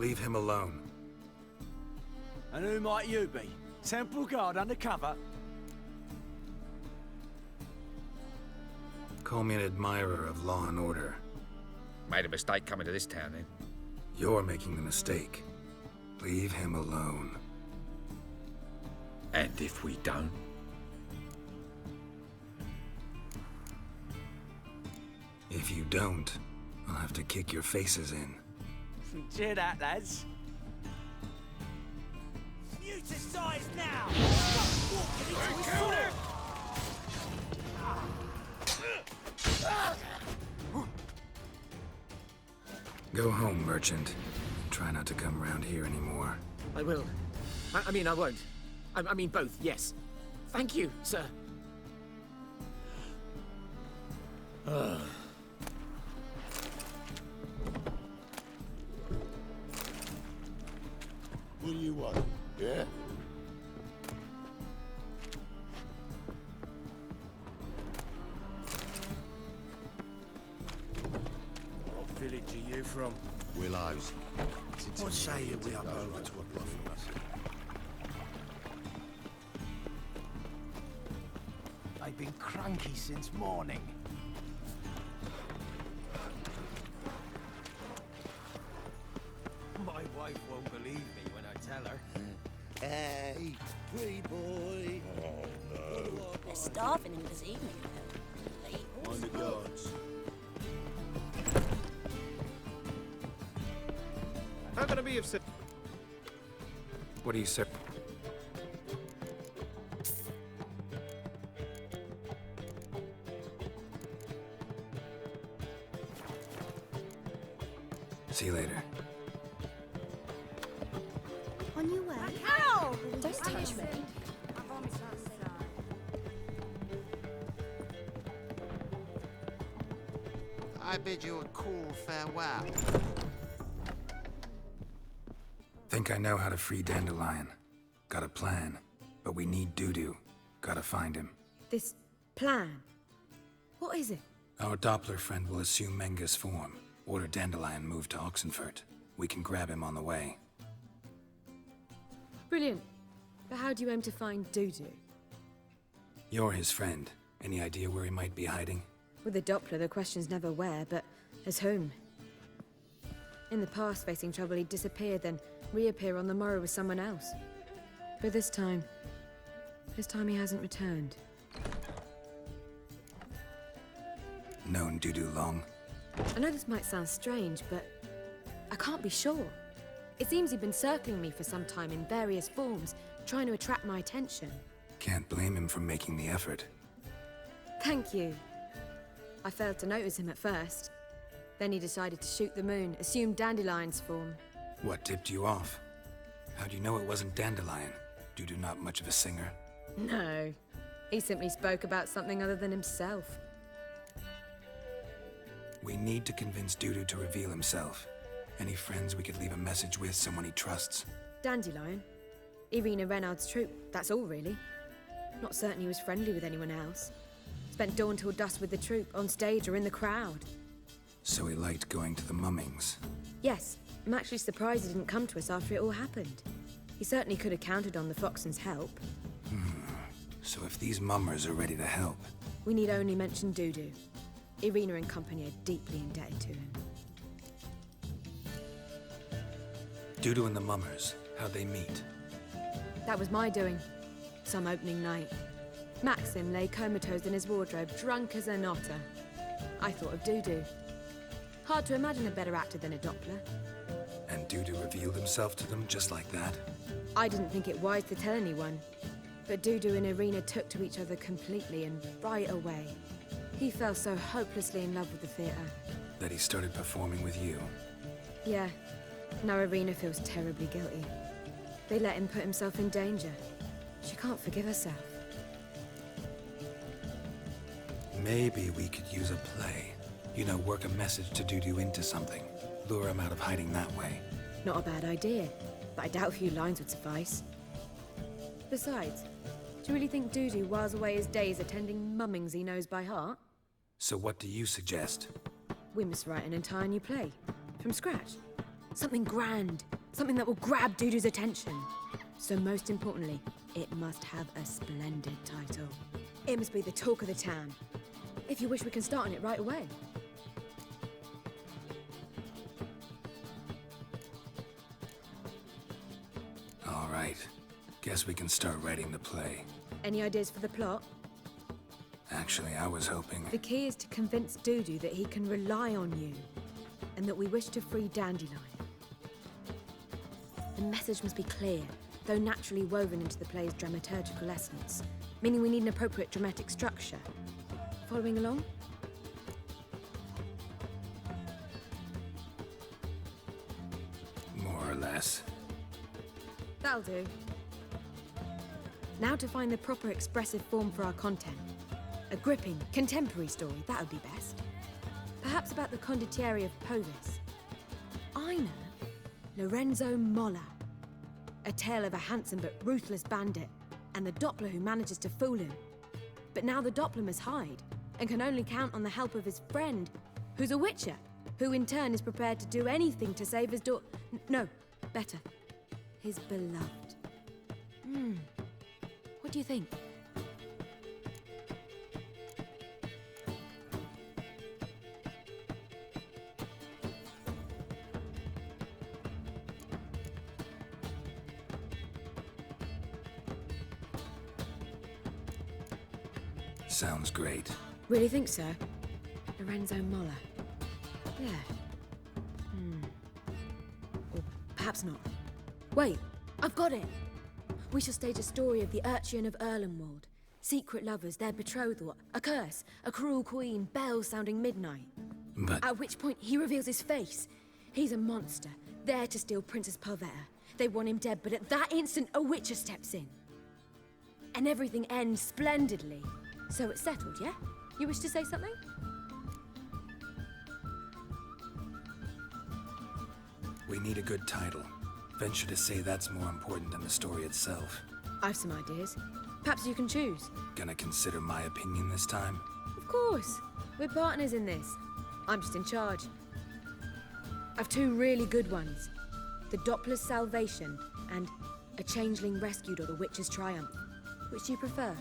Leave him alone. And who might you be? Temple Guard undercover? Call me an admirer of law and order. Made a mistake coming to this town, then. You're making the mistake. Leave him alone. And if we don't? If you don't, I'll have to kick your faces in. Cheer that, lads. Muticize now! Stop walking into his sword! Go home, merchant. Try not to come round here anymore. I will. I mean, I won't. I mean both, yes. Thank you, sir. What do you want? Yeah? What village are you from? Willows. What say you we up over to a block from us? They've been cranky since morning. My wife won't believe me when I tell her. Hey, pretty boy. Oh, no. They're starving him this evening, though. On the guards. How can I be of service? What do you say? See you later. On your way? Ow! Don't touch me. I bid you a cool farewell. Think I know how to free Dandelion. Got a plan, but we need Dudu. Gotta find him. This plan? What is it? Our Doppler friend will assume Menga's form. Order Dandelion moved to Oxenfurt. We can grab him on the way. Brilliant. But how do you aim to find Dudu? You're his friend. Any idea where he might be hiding? With the Doppler, the question's never where, but as whom. In the past, facing trouble, he'd disappear, then reappear on the morrow with someone else. But this time he hasn't returned. Known Dudu long? I know this might sound strange, but I can't be sure. It seems he'd been circling me for some time in various forms, trying to attract my attention. Can't blame him for making the effort. Thank you. I failed to notice him at first. Then he decided to shoot the moon, assume Dandelion's form. What tipped you off? How'd you know it wasn't Dandelion? Dudu not much of a singer? No. He simply spoke about something other than himself. We need to convince Dudu to reveal himself. Any friends we could leave a message with, someone he trusts? Dandelion? Irina Renard's troupe, that's all really. Not certain he was friendly with anyone else. Spent dawn till dusk with the troupe, on stage or in the crowd. So he liked going to the mummings. Yes, I'm actually surprised he didn't come to us after it all happened. He certainly could have counted on the Foxen's help. So if these mummers are ready to help... We need only mention Dudu. Irina and company are deeply indebted to him. Dudu and the mummers, how'd they meet? That was my doing. Some opening night. Maxim lay comatose in his wardrobe, drunk as an otter. I thought of Dudu. Hard to imagine a better actor than a Doppler. And Dudu revealed himself to them just like that? I didn't think it wise to tell anyone. But Dudu and Irina took to each other completely and right away. He fell so hopelessly in love with the theatre. That he started performing with you? Yeah. Now Irina feels terribly guilty. They let him put himself in danger. She can't forgive herself. Maybe we could use a play. You know, work a message to Dudu into something. Lure him out of hiding that way. Not a bad idea, but I doubt a few lines would suffice. Besides, do you really think Dudu whiles away his days attending mummings he knows by heart? So what do you suggest? We must write an entire new play. From scratch. Something grand. Something that will grab Dudu's attention. So most importantly, it must have a splendid title. It must be the talk of the town. If you wish, we can start on it right away. All right. Guess we can start writing the play. Any ideas for the plot? Actually, I was hoping... The key is to convince Dudu that he can rely on you, and that we wish to free Dandelion. The message must be clear, though naturally woven into the play's dramaturgical essence, meaning we need an appropriate dramatic structure. Following along? More or less. That'll do. Now to find the proper expressive form for our content. A gripping, contemporary story, that would be best. Perhaps about the condottieri of Povis. I know. Lorenzo Molla. A tale of a handsome but ruthless bandit, and the Doppler who manages to fool him. But now the Doppler must hide, and can only count on the help of his friend, who's a witcher, who in turn is prepared to do anything to save his no, better. His beloved. What do you think? Sounds great. Really think so? Lorenzo Molla. Yeah. Or perhaps not. Wait, I've got it! We shall stage a story of the Urchin of Erlenwald. Secret lovers, their betrothal, a curse, a cruel queen, bells sounding midnight. But... At which point he reveals his face. He's a monster, there to steal Princess Parvetta. They want him dead, but at that instant a witcher steps in. And everything ends splendidly. So it's settled, yeah? You wish to say something? We need a good title. Venture to say that's more important than the story itself. I've some ideas. Perhaps you can choose. Gonna consider my opinion this time? Of course. We're partners in this. I'm just in charge. I've two really good ones. The Doppler's Salvation and A Changeling Rescued or The Witcher's Triumph. Which do you prefer?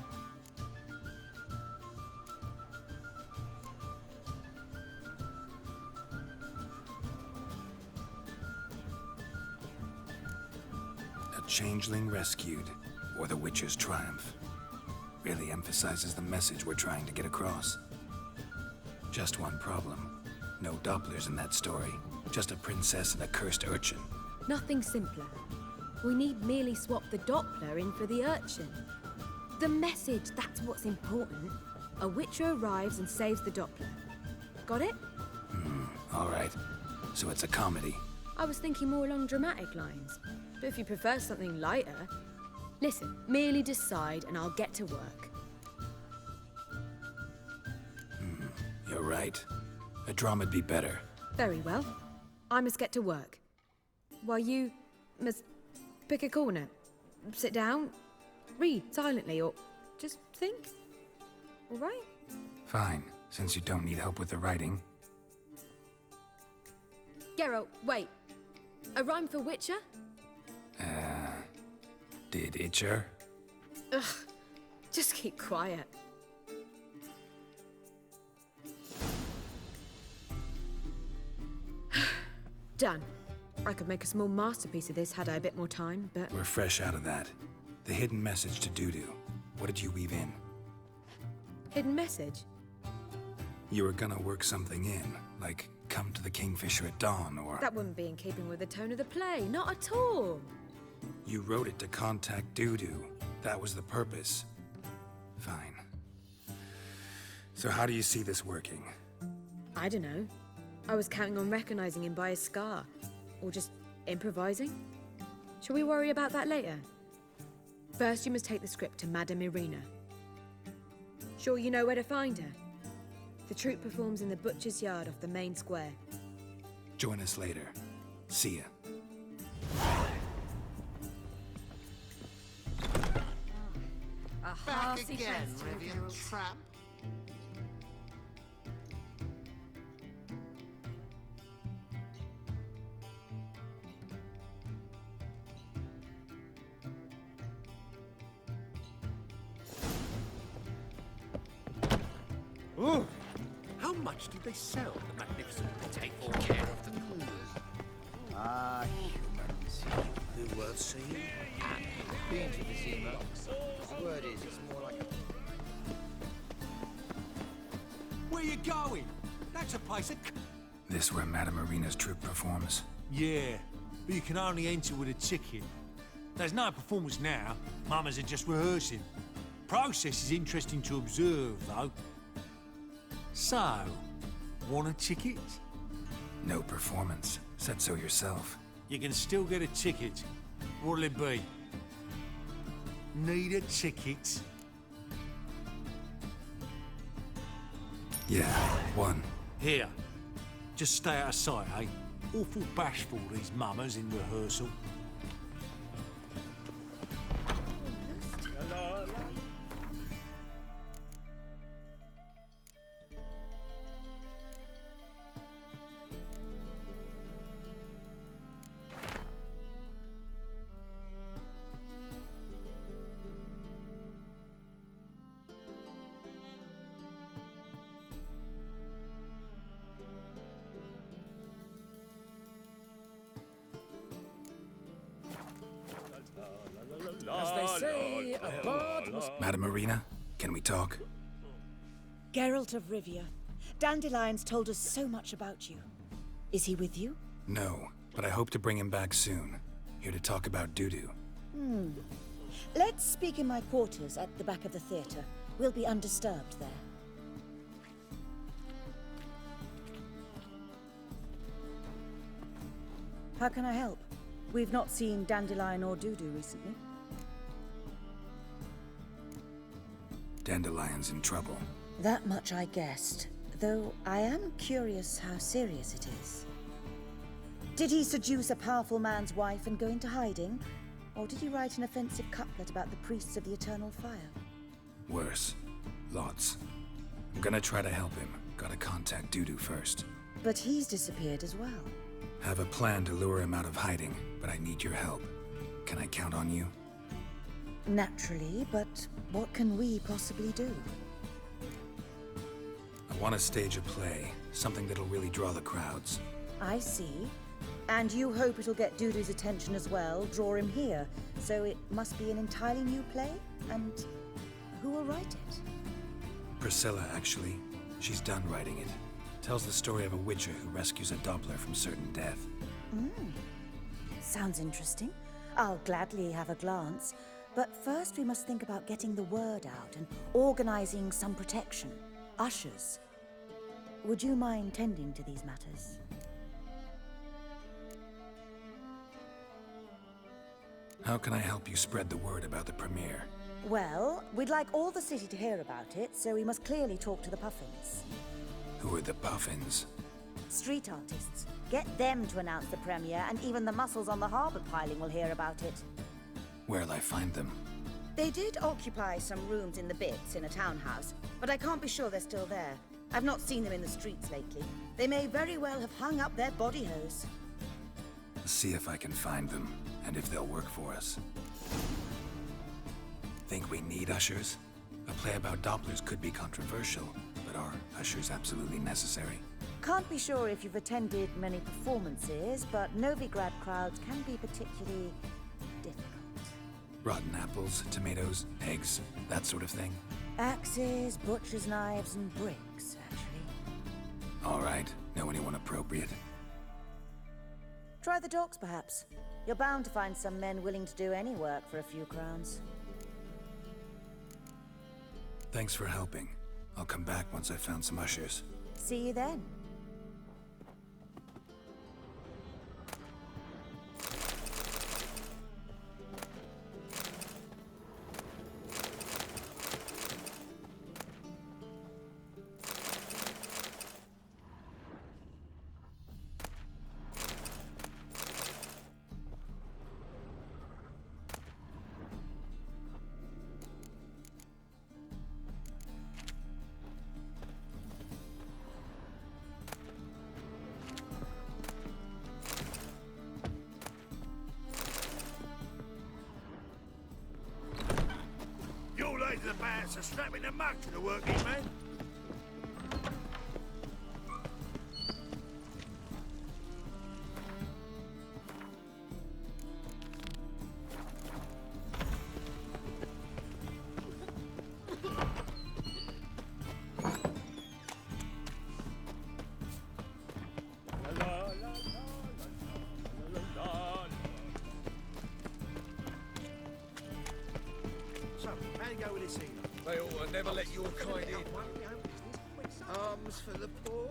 Changeling Rescued, or The Witcher's Triumph. Really emphasizes the message we're trying to get across. Just one problem. No Dopplers in that story. Just a princess and a cursed urchin. Nothing simpler. We need merely swap the Doppler in for the urchin. The message, that's what's important. A witcher arrives and saves the Doppler. Got it? All right. So it's a comedy. I was thinking more along dramatic lines. But if you prefer something lighter... Listen, merely decide and I'll get to work. You're right. A drama'd be better. Very well. I must get to work. While you must pick a corner. Sit down, read silently, or just think. All right? Fine, since you don't need help with the writing. Geralt, wait. A rhyme for Witcher? Did Itcher? Ugh, just keep quiet. Done. I could make a small masterpiece of this had I a bit more time, but... We're fresh out of that. The hidden message to Dudu. What did you weave in? Hidden message? You were gonna work something in, like come to the Kingfisher at dawn, or... That wouldn't be in keeping with the tone of the play, not at all. You wrote it to contact Dudu. That was the purpose. Fine. So how do you see this working? I don't know. I was counting on recognizing him by his scar. Or just improvising. Shall we worry about that later? First, you must take the script to Madame Irina. Sure you know where to find her? The troupe performs in the butcher's yard off the main square. Join us later. See ya. Back again, Rivian Tramp. How much did they sell the magnificent take care of the coolers? Ah, humans. Been worth seeing. Been to the cinema. The word is, it's more like a... Where you going? That's a place that... This where Madame Marina's troupe performs? Yeah, but you can only enter with a ticket. There's no performance now. Mamas are just rehearsing. Process is interesting to observe, though. So, want a ticket? No performance. Said so yourself. You can still get a ticket. What'll it be? Need a ticket? Yeah, one. Here. Just stay out of sight, eh? Awful bashful, these mamas in rehearsal. As they say, a bard must... Madame Marina, can we talk? Geralt of Rivia. Dandelion's told us so much about you. Is he with you? No, but I hope to bring him back soon. Here to talk about Dudu. Let's speak in my quarters at the back of the theatre. We'll be undisturbed there. How can I help? We've not seen Dandelion or Dudu recently. Dandelion's in trouble. That much I guessed, though I am curious how serious it is. Did he seduce a powerful man's wife and go into hiding? Or did he write an offensive couplet about the priests of the eternal fire? Worse. Lots. I'm gonna try to help him. Gotta contact Dudu first. But he's disappeared as well. Have a plan to lure him out of hiding, but I need your help. Can I count on you? Naturally, but what can we possibly do? I want to stage a play, something that'll really draw the crowds. I see. And you hope it'll get Dudu's attention as well, draw him here. So it must be an entirely new play? And who will write it? Priscilla, actually. She's done writing it. Tells the story of a witcher who rescues a Doppler from certain death. Sounds interesting. I'll gladly have a glance. But first we must think about getting the word out and organizing some protection. Ushers. Would you mind tending to these matters? How can I help you spread the word about the premiere? Well, we'd like all the city to hear about it, so we must clearly talk to the Puffins. Who are the Puffins? Street artists. Get them to announce the premiere, and even the muscles on the harbour piling will hear about it. Where'll I find them? They did occupy some rooms in the Bits in a townhouse, but I can't be sure they're still there. I've not seen them in the streets lately. They may very well have hung up their body hose. See if I can find them, and if they'll work for us. Think we need ushers? A play about Dopplers could be controversial, but are ushers absolutely necessary? Can't be sure if you've attended many performances, but Novigrad crowds can be particularly difficult. Rotten apples, tomatoes, eggs, that sort of thing? Axes, butcher's knives, and bricks, actually. All right. Know anyone appropriate? Try the docks, perhaps. You're bound to find some men willing to do any work for a few crowns. Thanks for helping. I'll come back once I've found some ushers. See you then. You're late to the pants and strapping the mug to the working man. go with this either. They ought to never let your kind in. Arms for the poor.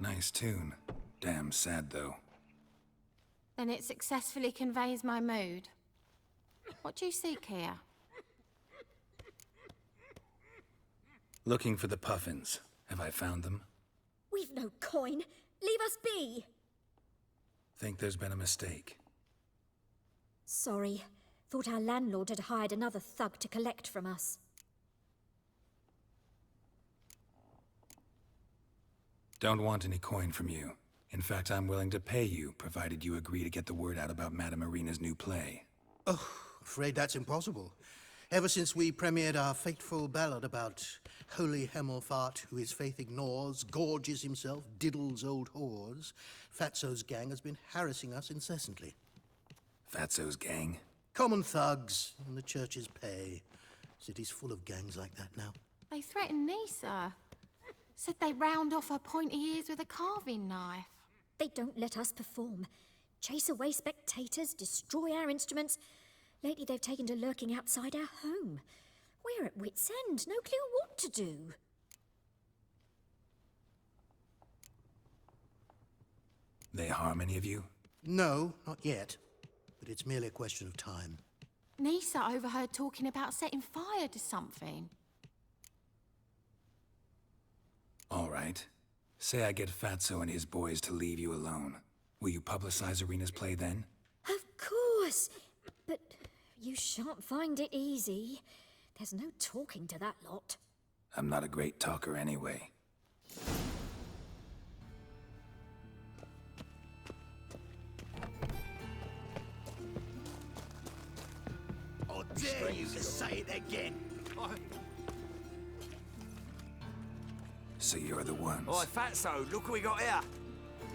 Nice tune. Damn sad, though. Then it successfully conveys my mood. What do you seek here? Looking for the puffins. Have I found them? We've no coin. Leave us be. Think there's been a mistake. Sorry. Thought our landlord had hired another thug to collect from us. Don't want any coin from you. In fact, I'm willing to pay you, provided you agree to get the word out about Madame Irina's new play. Oh, afraid that's impossible. Ever since we premiered our fateful ballad about Holy Hemelfart, who his faith ignores, gorges himself, diddles old whores, Fatso's gang has been harassing us incessantly. Fatso's gang? Common thugs in the church's pay. City's full of gangs like that now. They threatened Nisa. Said they round off her pointy ears with a carving knife. They don't let us perform. Chase away spectators, destroy our instruments. Lately they've taken to lurking outside our home. We're at wit's end, no clue what to do. They harm any of you? No, not yet. But it's merely a question of time. Nisa overheard talking about setting fire to something. All right. Say I get Fatso and his boys to leave you alone. Will you publicize Irina's play then? Of course. But you shan't find it easy. There's no talking to that lot. I'm not a great talker anyway. I dare you to say it again. So you're the ones. Oi, Fatso, look what we got here.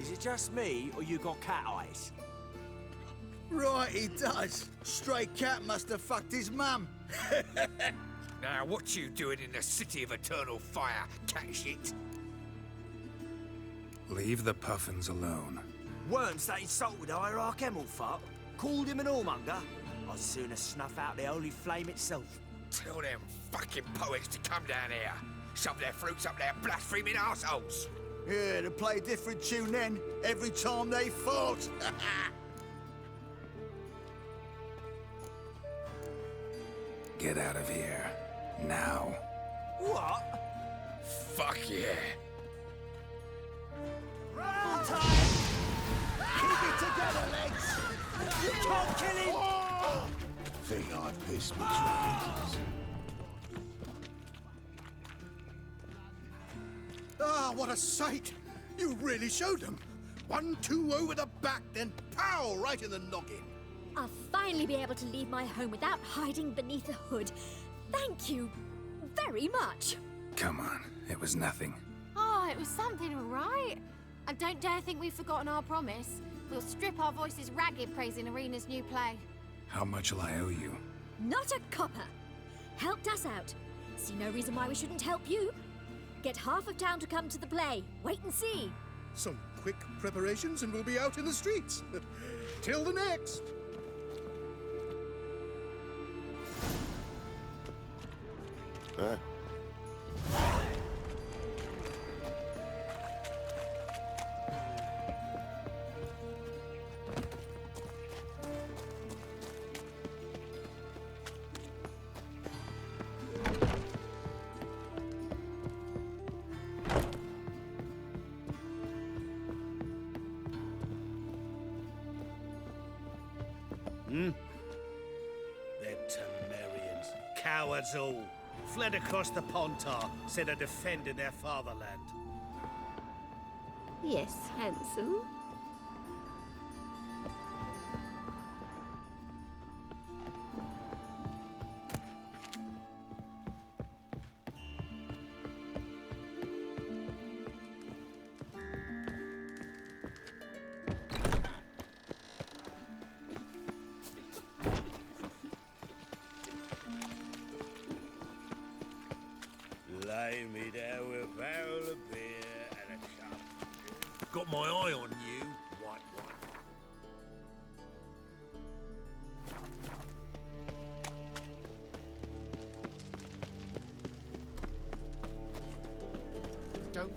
Is it just me, or you got cat eyes? Right, he does. Stray cat must have fucked his mum. Now, what you doing in the city of eternal fire, cat shit? Leave the puffins alone. Worms that insulted Hierarch Hemelfart, called him an whoremonger. I'd sooner snuff out the holy flame itself. Tell them fucking poets to come down here. Shove their fruits up their blaspheming arseholes. Yeah, to play a different tune then, every time they fought. Get out of here. Now. What? Fuck yeah. Round time! Keep it together, legs! You can't kill him! Think I'd piss my trousers. Ah, what a sight! You really showed them. 1-2 over the back, then pow, right in the noggin. I'll finally be able to leave my home without hiding beneath a hood. Thank you very much. Come on, it was nothing. Oh, it was something, all right. And don't dare think we've forgotten our promise. We'll strip our voices ragged praising Irina's new play. How much will I owe you? Not a copper. Helped us out. See no reason why we shouldn't help you. Get half of town to come to the play. Wait and see. Some quick preparations and we'll be out in the streets. Till the next. Huh? Them Temerians, cowards all. Fled across the Pontar, said are defending their fatherland. Yes, handsome. Lay me down with a barrel of beer and a cup. Got my eye on you, white one. Don't.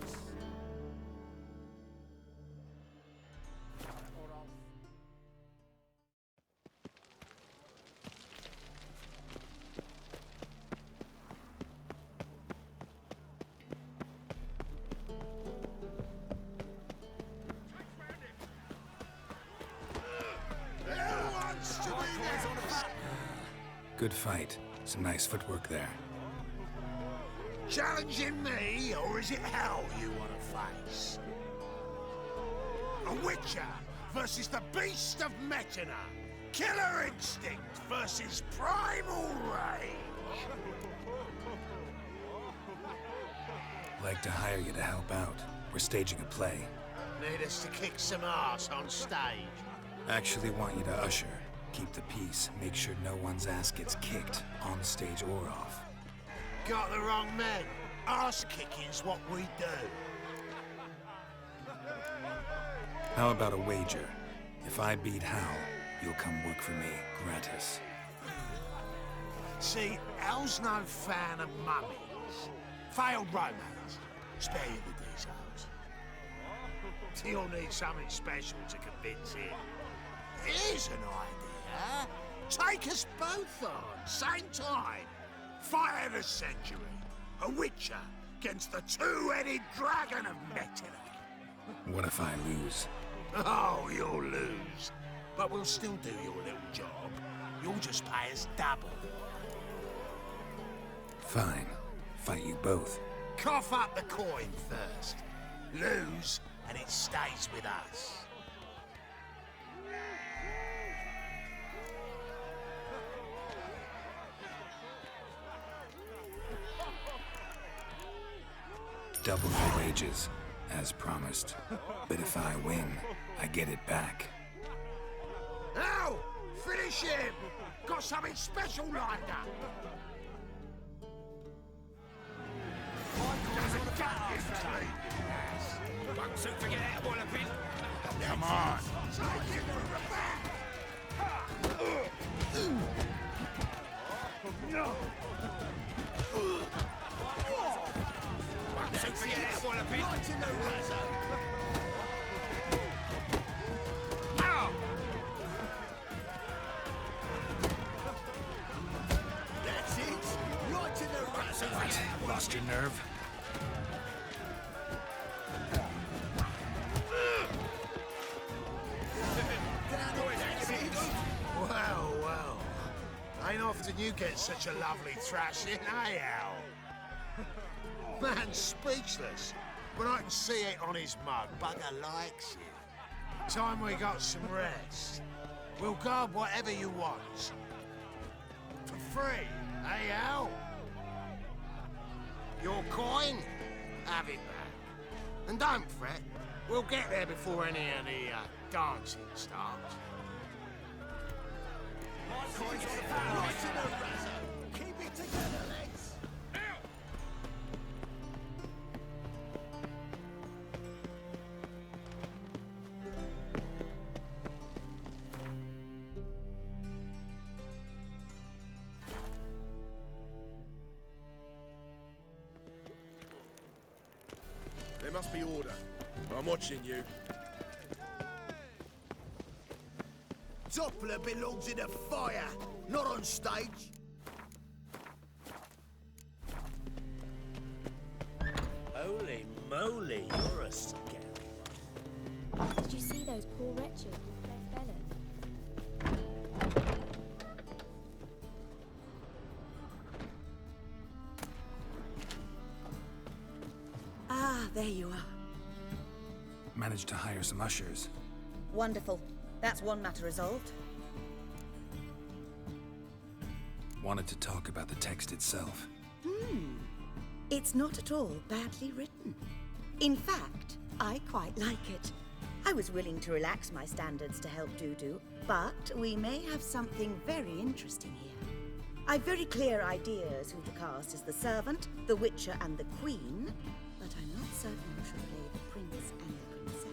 Good fight. Some nice footwork there. Challenging me, or is it hell you want to face? A Witcher versus the Beast of Metina. Killer instinct versus primal rage. Like to hire you to help out. We're staging a play. Need us to kick some ass on stage. Actually want you to usher. Keep the peace. Make sure no one's ass gets kicked, on stage or off. Got the wrong men. Ass kicking's what we do. How about a wager? If I beat Hal, you'll come work for me, gratis. See, Hal's no fan of mummies. Failed romance. Spare you the details. He'll need something special to convince him. Here's an idea. Take us both on, same time. Fight of the century. A Witcher against the two-headed dragon of Metina. What if I lose? Oh, you'll lose. But we'll still do your little job. You'll just pay us double. Fine. Fight you both. Cough up the coin first. Lose, and it stays with us. Double your wages, as promised. But if I win, I get it back. Now, finish him! Got something special lined up! Doesn't get this clean! Won't soon forget how to boil a pin! Come on! Take it from the back! No! Don't forget how to boil a pin! Right in the razor! That's it! Right in the razor! What? Lost your nerve? Well, well. Ain't often you get such a lovely thrashing, eh, Al? Man's speechless, but I can see it on his mug. Bugger likes it. Time we got some rest. We'll guard whatever you want. For free, eh, Al? Your coin? Have it back. And don't fret, we'll get there before any of the dancing starts. Coins on the power. Right in the razor. Keep it together, lads. There must be order. I'm watching you. Toppler belongs in a fire, not on stage. Holy moly, you're a scary one. Did you see those poor wretches with cleft bellies? Ah, there you are. Managed to hire some ushers. Wonderful. That's one matter resolved. Wanted to talk about the text itself. It's not at all badly written. In fact, I quite like it. I was willing to relax my standards to help Dudu, but we may have something very interesting here. I've very clear ideas who to cast as the servant, the witcher, and the queen, but I'm not certain who should play the prince and the princess.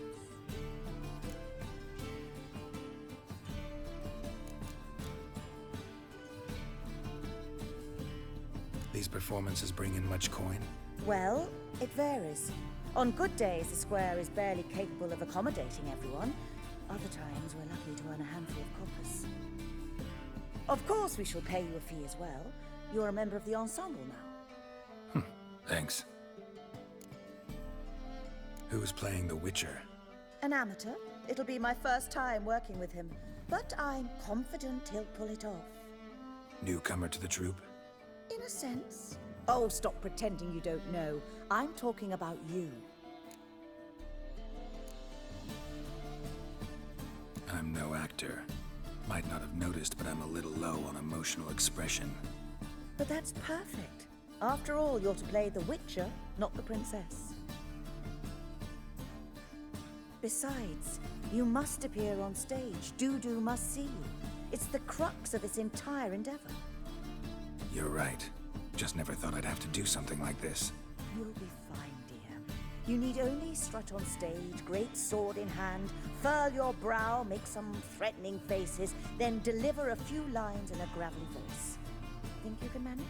These performances bring in much coin? Well, it varies. On good days, the square is barely capable of accommodating everyone. Other times, we're lucky to earn a handful of coppers. Of course, we shall pay you a fee as well. You're a member of the ensemble now. Thanks. Who's playing the Witcher? An amateur. It'll be my first time working with him, but I'm confident he'll pull it off. Newcomer to the troupe? In a sense. Oh, stop pretending you don't know. I'm talking about you. I'm no actor. Might not have noticed, but I'm a little low on emotional expression. But that's perfect. After all, you're to play the Witcher, not the princess. Besides, you must appear on stage. Dudu must see you. It's the crux of this entire endeavor. You're right. Just never thought I'd have to do something like this. You'll be fine, dear. You need only strut on stage, great sword in hand, furl your brow, make some threatening faces, then deliver a few lines in a gravelly voice. Think you can manage?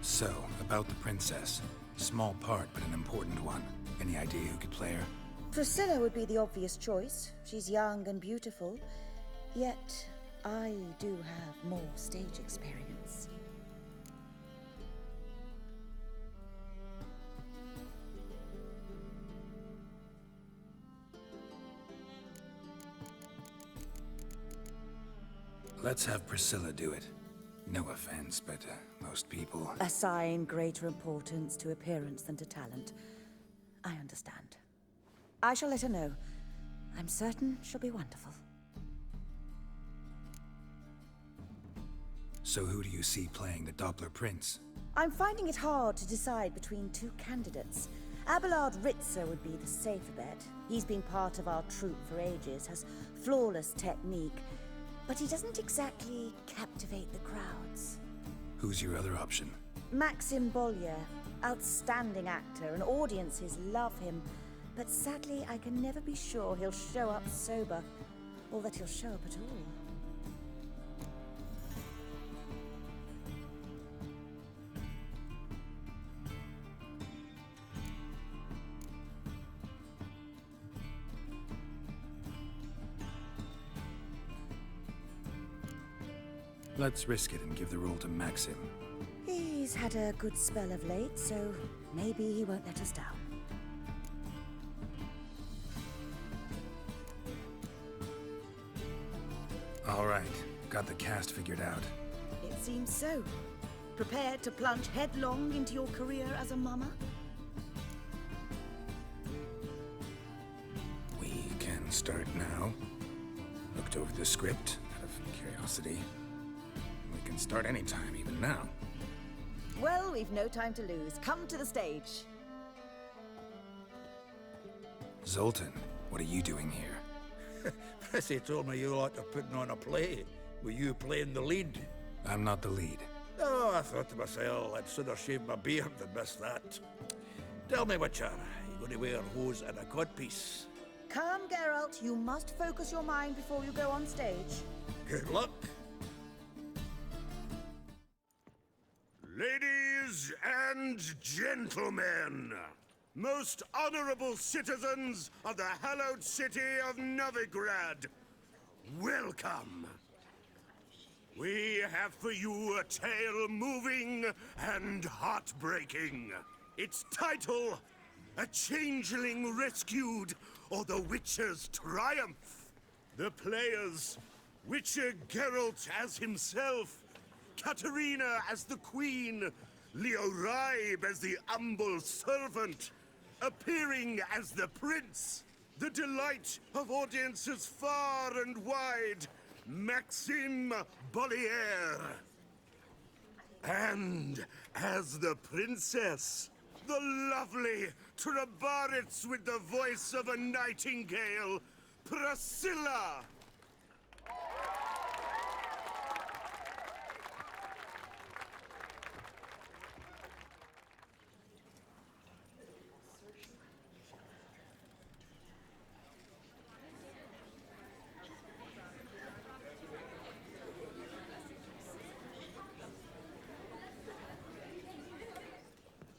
So, about the princess. Small part, but an important one. Any idea who could play her? Priscilla would be the obvious choice. She's young and beautiful. Yet, I do have more stage experience. Let's have Priscilla do it. No offense, but most people... Assign greater importance to appearance than to talent. I understand. I shall let her know. I'm certain she'll be wonderful. So who do you see playing the Doppler Prince? I'm finding it hard to decide between two candidates. Abelard Ritzer would be the safer bet. He's been part of our troupe for ages, has flawless technique, but he doesn't exactly captivate the crowds. Who's your other option? Maxim Bollier, outstanding actor, and audiences love him. But sadly, I can never be sure he'll show up sober, or that he'll show up at all. Let's risk it and give the role to Maxim. He's had a good spell of late, so maybe he won't let us down. All right, got the cast figured out. It seems so. Prepared to plunge headlong into your career as a mama? We can start now. Looked over the script out of curiosity. We can start anytime, even now. Well, we've no time to lose. Come to the stage. Zoltan, what are you doing here? Prissy told me you lot are putting on a play. Were you playing the lead? I'm not the lead. Oh, I thought to myself, I'd sooner shave my beard than miss that. Tell me, Witcher, you going to wear hose and a codpiece? Come, Geralt. You must focus your mind before you go on stage. Good luck. Ladies and gentlemen, most honorable citizens of the hallowed city of Novigrad, welcome. We have for you a tale moving and heartbreaking. Its title, A Changeling Rescued, or The Witcher's Triumph. The players, Witcher Geralt as himself, Katerina as the queen, Leo Raib as the humble servant, appearing as the prince, the delight of audiences far and wide, Maxim Bollier. And as the princess, the lovely Trabaritz with the voice of a nightingale, Priscilla.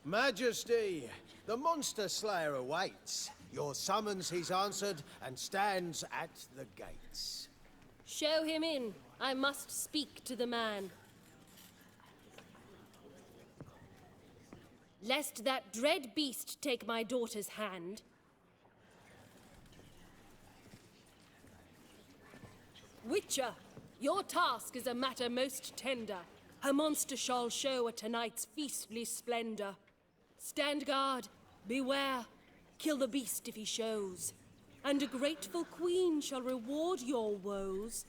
Majesty, the monster slayer awaits. Your summons he's answered and stands at the gates. Show him in. I must speak to the man. Lest that dread beast take my daughter's hand. Witcher, your task is a matter most tender. Her monster shall show at tonight's feastly splendor. Stand guard, beware, kill the beast if he shows, and a grateful queen shall reward your woes.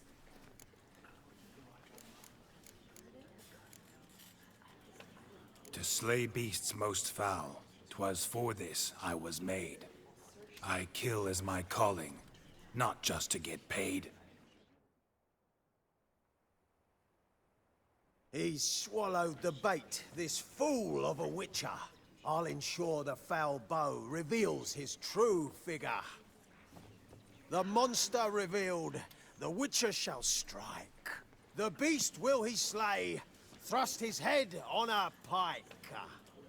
To slay beasts most foul, 'twas for this I was made. I kill as my calling, not just to get paid. He's swallowed the bait, this fool of a witcher. I'll ensure the foul bow reveals his true figure. The monster revealed, the witcher shall strike. The beast will he slay, thrust his head on a pike.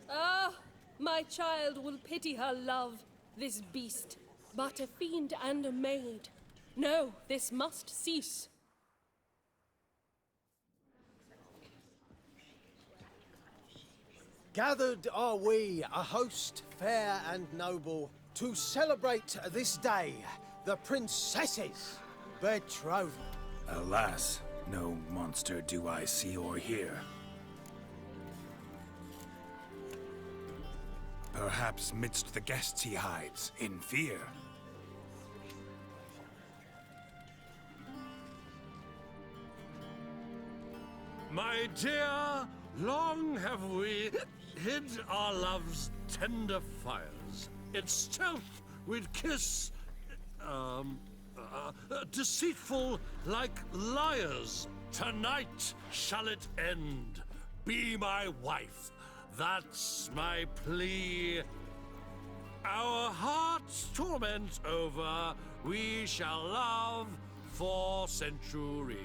Ah, my child will pity her love, this beast, but a fiend and a maid. No, this must cease. Gathered are we, a host fair and noble, to celebrate this day, the princess's betrothal. Alas, no monster do I see or hear. Perhaps midst the guests he hides, in fear. My dear, long have we hid our love's tender fires. In stealth we'd kiss, deceitful like liars. Tonight shall it end. Be my wife, that's my plea. Our hearts' torment over, we shall love for centuries.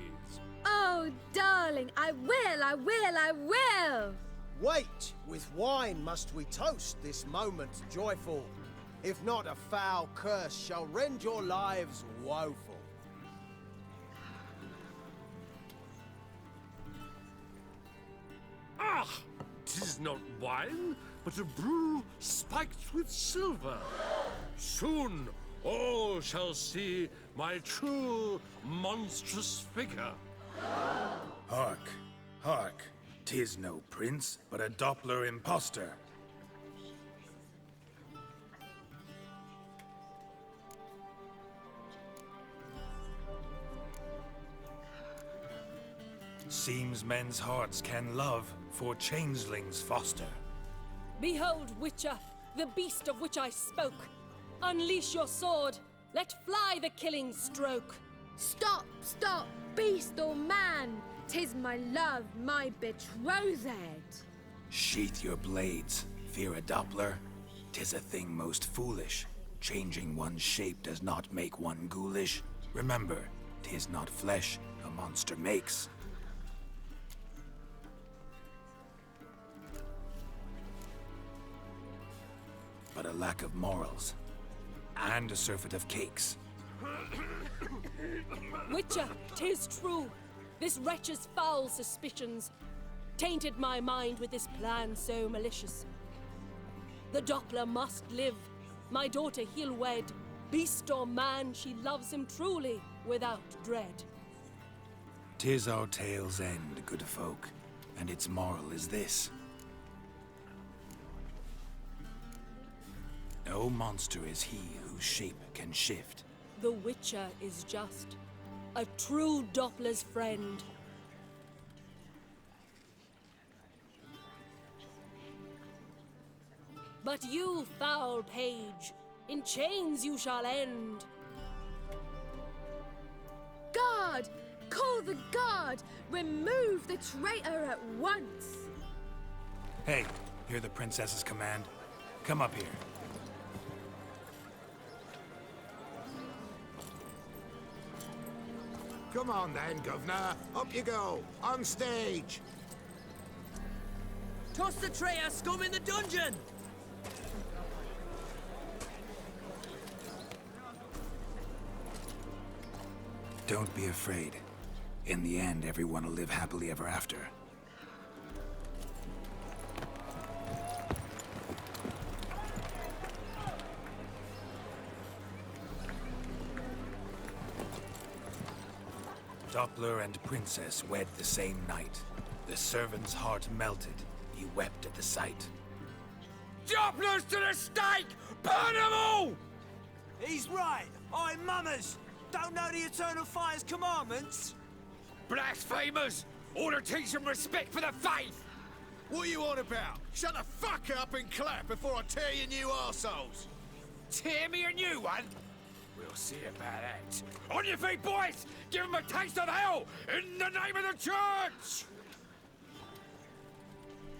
Oh, darling, I will! Wait, with wine must we toast this moment joyful. If not, a foul curse shall rend your lives woeful. Ah! 'Tis not wine, but a brew spiked with silver. Soon all shall see my true monstrous figure. Hark, hark, 'tis no prince, but a Doppler impostor. Seems men's hearts can love, for changelings foster. Behold, Witcher, the beast of which I spoke. Unleash your sword. Let fly the killing stroke. Stop, stop, beast or man! 'Tis my love, my betrothed. Sheath your blades, fear a Doppler. 'Tis a thing most foolish. Changing one's shape does not make one ghoulish. Remember, 'tis not flesh a monster makes. But a lack of morals, and a surfeit of cakes. Witcher, 'tis true. This wretch's foul suspicions tainted my mind with this plan so malicious. The Doppler must live. My daughter he'll wed. Beast or man, she loves him truly, without dread. 'Tis our tale's end, good folk, and its moral is this. No monster is he whose shape can shift. The Witcher is just a true Doppler's friend. But you, foul page, in chains you shall end. Guard! Call the guard! Remove the traitor at once! Hey, hear the princess's command? Come up here. Come on then, Governor. Up you go. On stage. To Cross the traitor scum in the dungeon! Don't be afraid. In the end, everyone will live happily ever after. Doppler and Princess wed the same night. The servant's heart melted. He wept at the sight. Dopplers to the stake! Burn them all! He's right. I'm mummers. Don't know the Eternal Fire's commandments? Blasphemers! Order teach some respect for the faith! What are you on about? Shut the fuck up and clap before I tear you new arseholes! Tear me a new one? We'll see about that. On your feet, boys! Give them a taste of hell in the name of the church!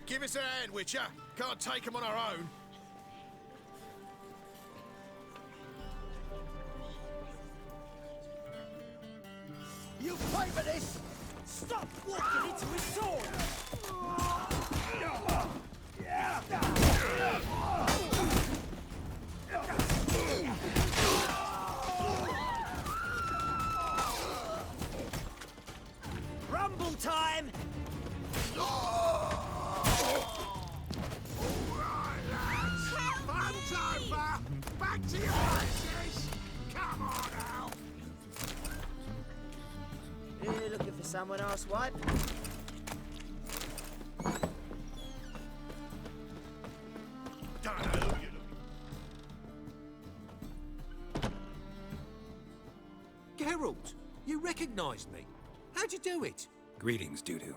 Give us a hand, Witcher. Can't take them on our own. You pay for this! Stop walking into his sword! Rumble time! Fun's over! Back to your places! Come on now! You looking for someone, arsewipe? Don't know who you're looking. Geralt, you recognized me. How'd you do it? Greetings, Dudu.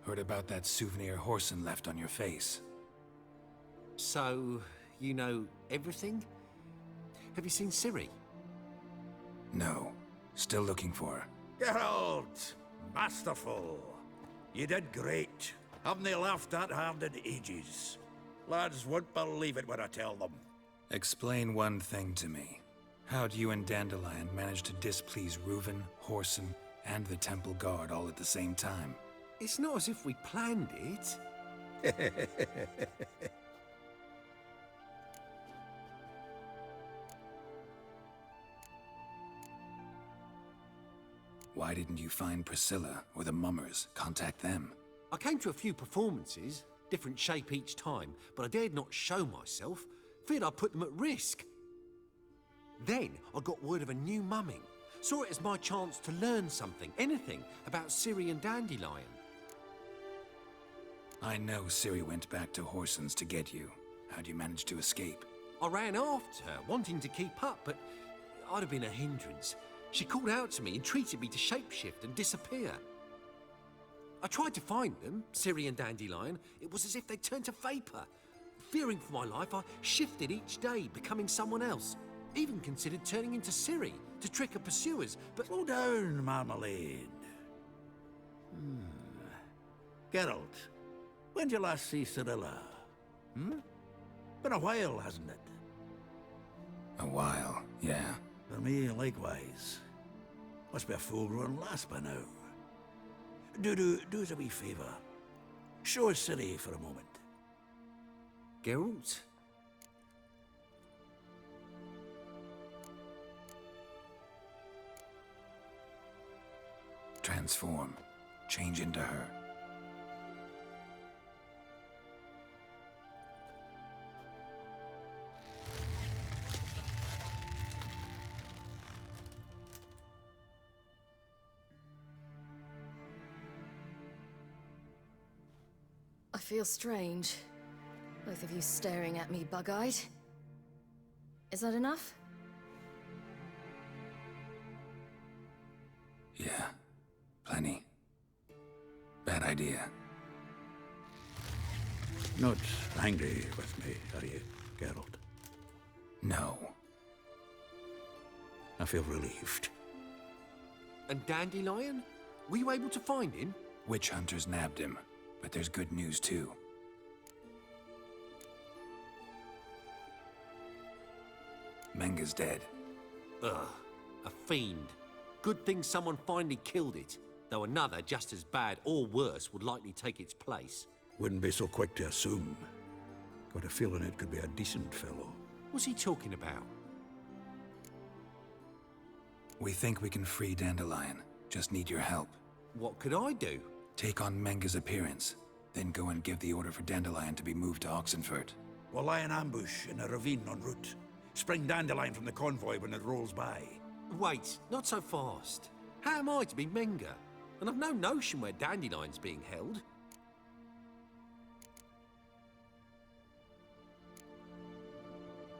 Heard about that souvenir Horson left on your face. So, you know everything? Have you seen Ciri? No. Still looking for her. Geralt! Masterful! You did great. Haven't they laughed that hard in ages? Lads won't believe it when I tell them. Explain one thing to me. How'd you and Dandelion manage to displease Reuven, Horson, and the Temple Guard all at the same time? It's not as if we planned it. Why didn't you find Priscilla or the Mummers? Contact them. I came to a few performances, different shape each time, but I dared not show myself. Feared I'd put them at risk. Then I got word of a new mumming. Saw it as my chance to learn something, anything, about Ciri and Dandelion. I know Ciri went back to Horson's to get you. How'd you manage to escape? I ran after her, wanting to keep up, but I'd have been a hindrance. She called out to me, entreated me to shapeshift and disappear. I tried to find them, Ciri and Dandelion. It was as if they'd turned to vapor. Fearing for my life, I shifted each day, becoming someone else. Even considered turning into Ciri to trick her pursuers, but... Slow down, Marmalade. Geralt, when did you last see Cirilla? Been a while, hasn't it? A while, yeah. For me, likewise. Must be a full-grown lass by now. Do us a wee favour. Show us Ciri for a moment. Geralt? Transform. Change into her. I feel strange. Both of you staring at me bug-eyed. Is that enough? Yeah. Plenty. Bad idea. Not angry with me, are you, Geralt? No. I feel relieved. And Dandelion? Were you able to find him? Witch hunters nabbed him, but there's good news too. Menga's dead. Ugh, a fiend. Good thing someone finally killed it, though another just as bad or worse would likely take its place. Wouldn't be so quick to assume. Got a feeling it could be a decent fellow. What's he talking about? We think we can free Dandelion. Just need your help. What could I do? Take on Menga's appearance, then go and give the order for Dandelion to be moved to Oxenford. We'll lie in ambush in a ravine en route. Spring Dandelion from the convoy when it rolls by. Wait, not so fast. How am I to be Menga? And I've no notion where Dandelion's being held.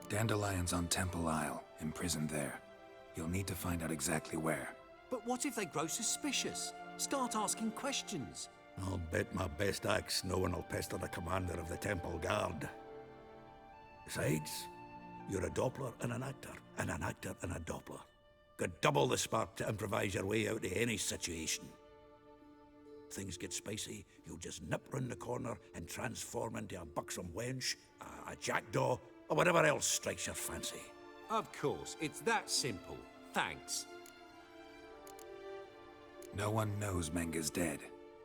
Dandelion's on Temple Isle, imprisoned there. You'll need to find out exactly where. But what if they grow suspicious? Start asking questions? I'll bet my best axe no one will pester the commander of the Temple Guard. Besides, you're a Doppler and an actor and a Doppler. Got double the spark to improvise your way out of any situation. Things get spicy, you'll just nip round the corner and transform into a buxom wench, a jackdaw, or whatever else strikes your fancy. Of course, it's that simple. Thanks. No one knows Menga's dead.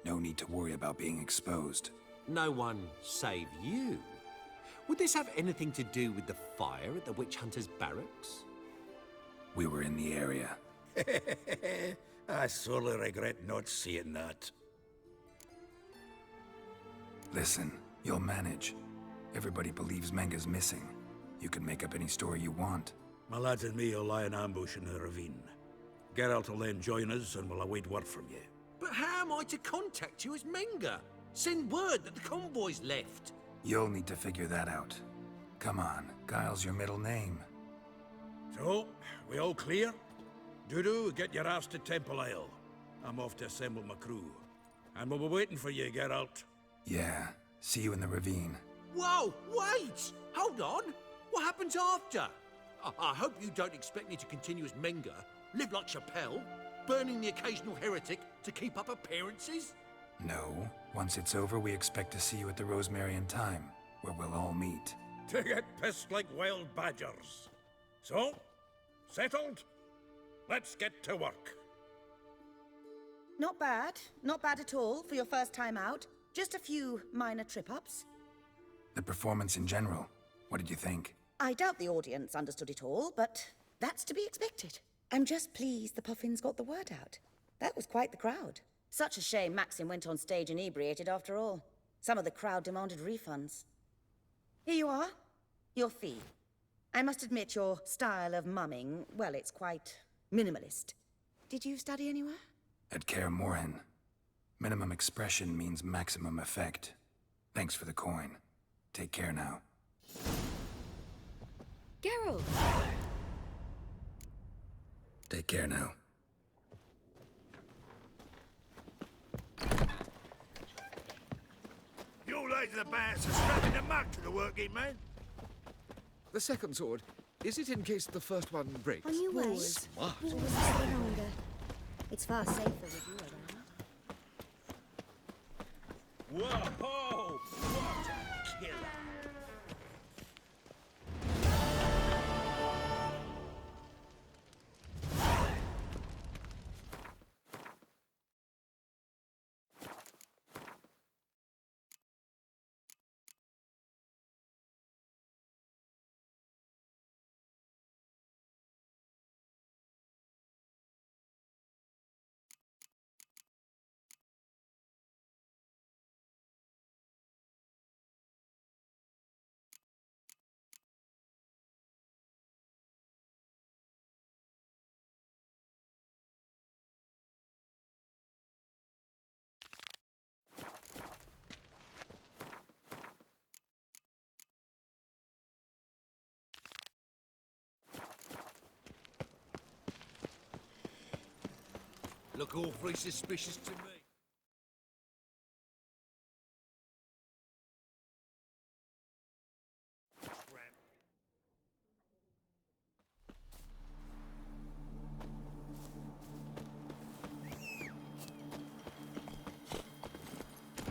No need to worry about being exposed. No one save you. Would this have anything to do with the fire at the witch hunter's barracks? We were in the area. I sorely regret not seeing that. Listen, you'll manage. Everybody believes Menga's missing. You can make up any story you want. My lads and me will lie in ambush in the ravine. Geralt will then join us and we'll await word from you. But how am I to contact you as Menga? Send word that the convoy's left. You'll need to figure that out. Come on, Guile's your middle name. So, we all clear? Dudu, get your ass to Temple Isle. I'm off to assemble my crew. And we'll be waiting for you, Geralt. Yeah, see you in the ravine. Whoa, wait! Hold on! What happens after? I hope you don't expect me to continue as Menga, live like Chappelle, burning the occasional heretic to keep up appearances? No. Once it's over, we expect to see you at the Rosemary in time, where we'll all meet. To get pissed like wild badgers. So, settled? Let's get to work. Not bad. Not bad at all for your first time out. Just a few minor trip-ups. The performance in general, what did you think? I doubt the audience understood it all, but that's to be expected. I'm just pleased the Puffins got the word out. That was quite the crowd. Such a shame Maxim went on stage inebriated after all. Some of the crowd demanded refunds. Here you are. Your fee. I must admit your style of mumming, well, it's quite minimalist. Did you study anywhere? At Kaer Morhen. Minimum expression means maximum effect. Thanks for the coin. Take care now. Geralt! Take care now. You ladies of the band are strapping the mug to the working man. The second sword, is it in case the first one breaks? On your way. Smart. Always stay longer. It's far safer with you around. Whoa! What a killer! Look awfully suspicious to me.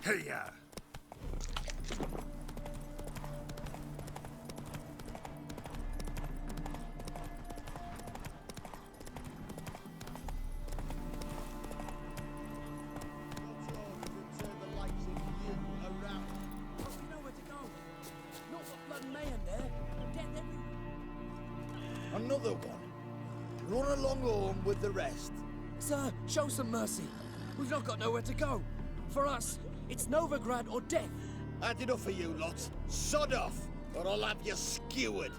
Hey-ya! Your job is to turn the lights of you around. another one. Run along home with the rest. Sir, show some mercy. We've not got nowhere to go. For us, it's Novigrad or death. Had enough of you lot. Sod off, or I'll have you skewered.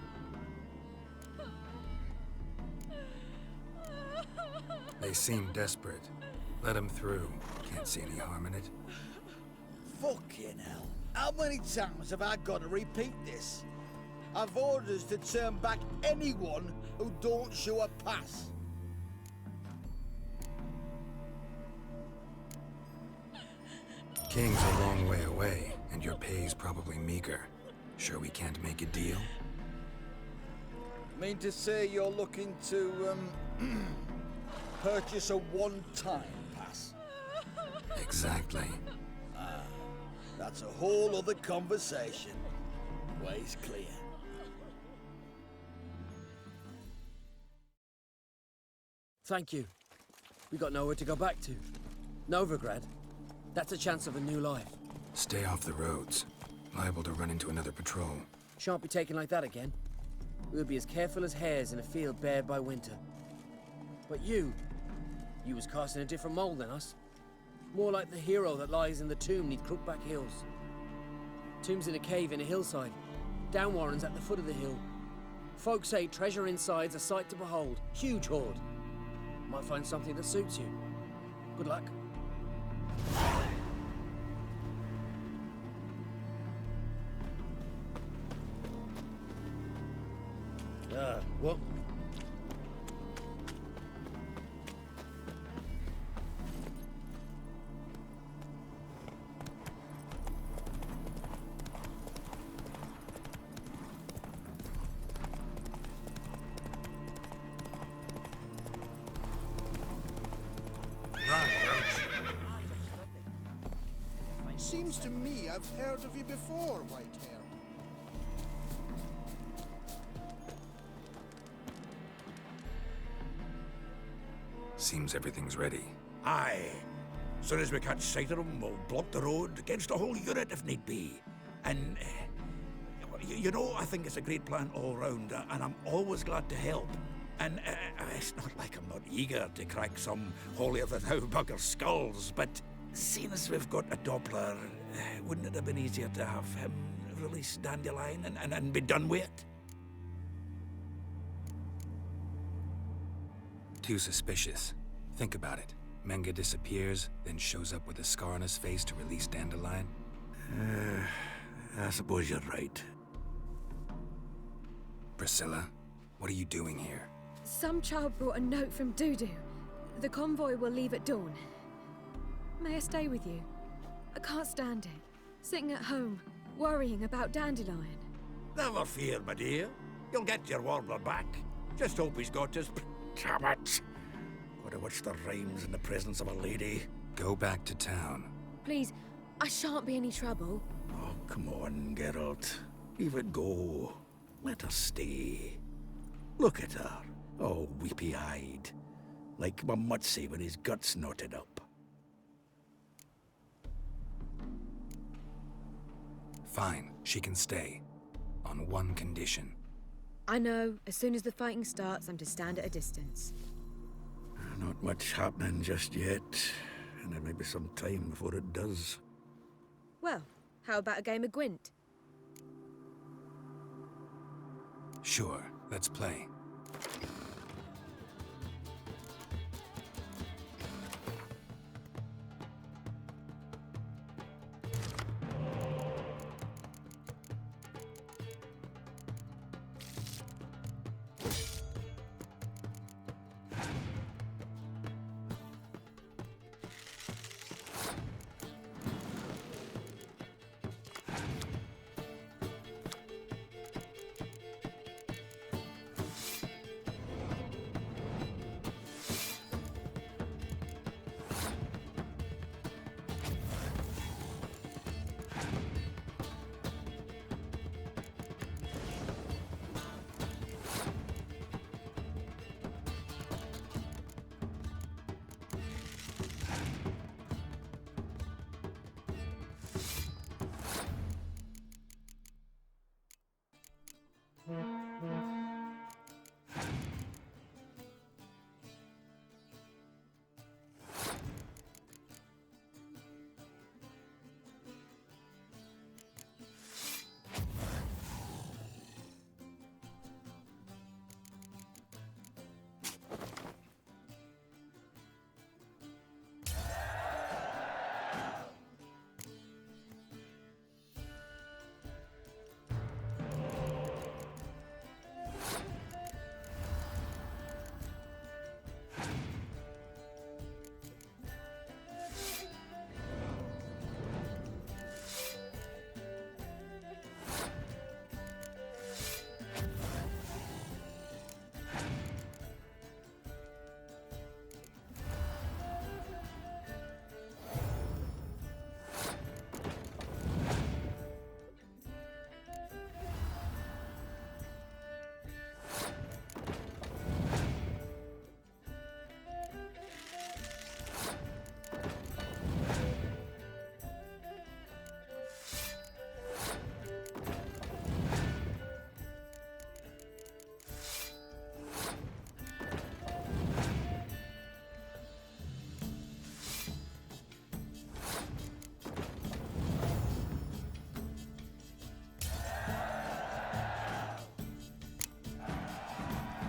They seem desperate. Let them through. Can't see any harm in it. Fucking hell. How many times have I got to repeat this? I've orders to turn back anyone who don't show a pass. King's a long way away, and your pay's probably meager. Sure we can't make a deal? Mean to say you're looking to, purchase a one-time pass? Exactly. That's a whole other conversation. Way's clear. Thank you. We got nowhere to go back to. Novigrad. That's a chance of a new life. Stay off the roads. Liable to run into another patrol. Shan't be taken like that again. We'll be as careful as hares in a field bared by winter. But you was cast in a different mold than us. More like the hero that lies in the tomb neath Crookback Hills. Tomb's in a cave in a hillside. Downwarren's at the foot of the hill. Folks say treasure inside's a sight to behold. Huge hoard. Might find something that suits you. Good luck. What? Seems to me I've heard of you before, Whitehair. Seems everything's ready. Aye. Soon as we catch sight of them, we'll block the road against the whole unit if need be. And, you know, I think it's a great plan all round, and I'm always glad to help. And it's not like I'm not eager to crack some holier-than-thou bugger's skulls, but seeing as we've got a Doppler, wouldn't it have been easier to have him release Dandelion and be done with it? Too suspicious. Think about it. Menga disappears, then shows up with a scar on his face to release Dandelion. I suppose you're right. Priscilla, what are you doing here? Some child brought a note from Dudu. The convoy will leave at dawn. May I stay with you? I can't stand it. Sitting at home, worrying about Dandelion. Never fear, my dear. You'll get your warbler back. Just hope he's got his... Damn it! Gotta watch the rhymes in the presence of a lady. Go back to town. Please, I shan't be any trouble. Oh, come on, Geralt. Leave it go. Let her stay. Look at her. Oh, weepy-eyed. Like my Mutsy with his guts knotted up. Fine, she can stay. On one condition. I know, as soon as the fighting starts, I'm to stand at a distance. Not much happening just yet. And there may be some time before it does. Well, how about a game of Gwent? Sure, let's play.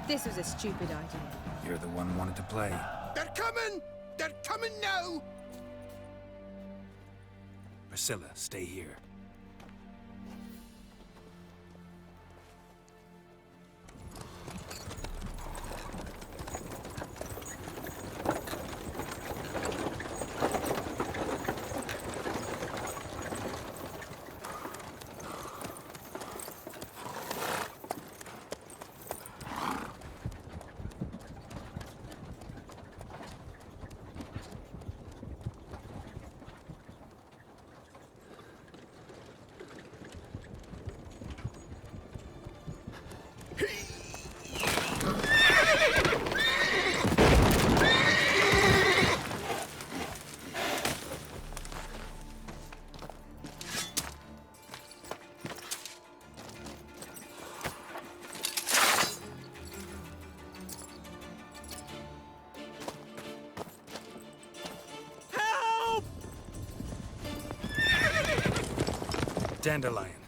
This was a stupid idea. You're the one who wanted to play. They're coming! They're coming now! Priscilla, stay here. Dandelion.